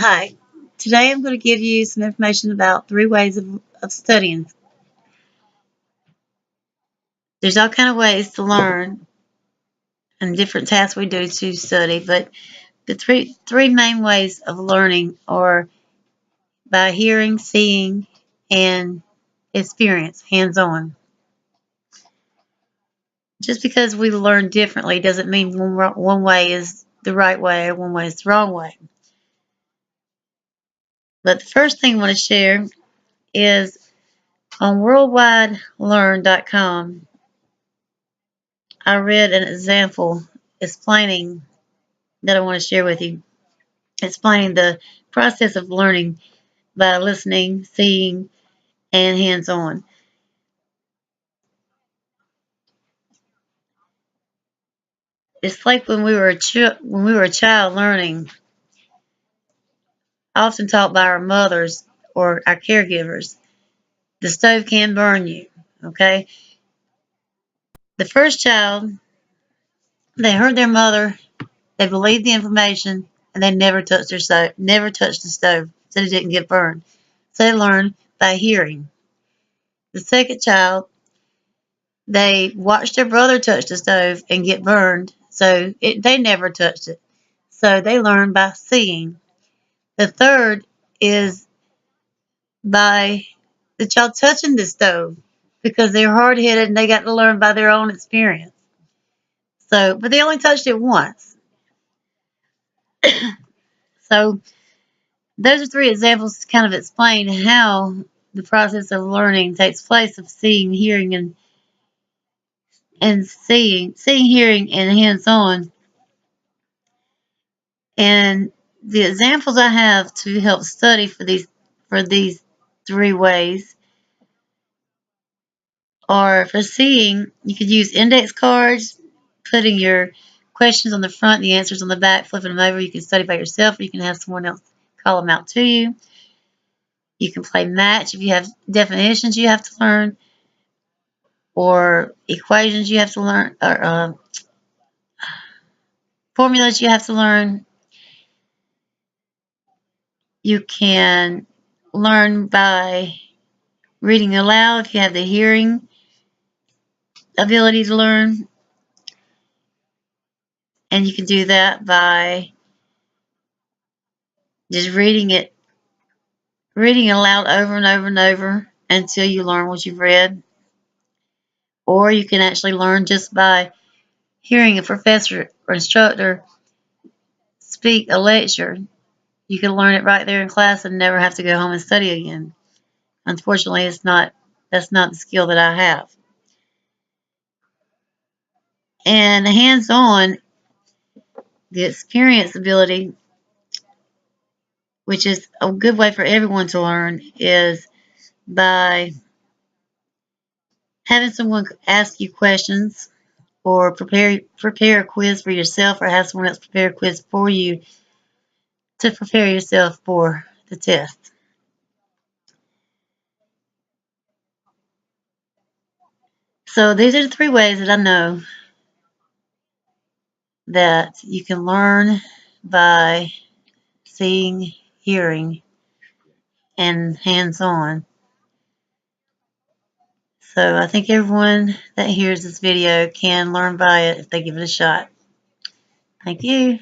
Hi, today I'm going to give you some information about 3 ways of studying. There's all kind of ways to learn and different tasks we do to study, but the three main ways of learning are by hearing, seeing, and experience, hands-on. Just because we learn differently doesn't mean one way is the right way or one way is the wrong way. But the first thing I want to share is on worldwidelearn.com. I read an example explaining that I want to share with you, explaining the process of learning by listening, seeing, and hands-on. It's like when we were a child learning, often taught by our mothers or our caregivers. The stove can burn you. Okay, the first child, they heard their mother, they believed the information, and they never touched never touched the stove, so they didn't get burned. So they learned by hearing. The second child, they watched their brother touch the stove and get burned, so they never touched it. So they learned by seeing. The third is by the child touching the stove because they're hard-headed and they got to learn by their own experience. So, but they only touched it once. So those are 3 examples to kind of explain how the process of learning takes place of seeing, hearing, and seeing, hearing, and hands-on. And the examples I have to help study for these 3 ways are for seeing, you could use index cards, putting your questions on the front, the answers on the back, flipping them over. You can study by yourself, or you can have someone else call them out to you. You can play match if you have definitions you have to learn, or equations you have to learn, or formulas you have to learn. You can learn by reading aloud if you have the hearing ability to learn, and you can do that by just reading aloud over and over and over until you learn what you've read. Or you can actually learn just by hearing a professor or instructor speak a lecture. You can learn it right there in class and never have to go home and study again. Unfortunately, that's not the skill that I have. And hands-on, the experience ability, which is a good way for everyone to learn, is by having someone ask you questions, or prepare a quiz for yourself, or have someone else prepare a quiz for you to prepare yourself for the test. So these are the 3 ways that I know that you can learn by seeing, hearing, and hands-on. So I think everyone that hears this video can learn by it if they give it a shot. Thank you.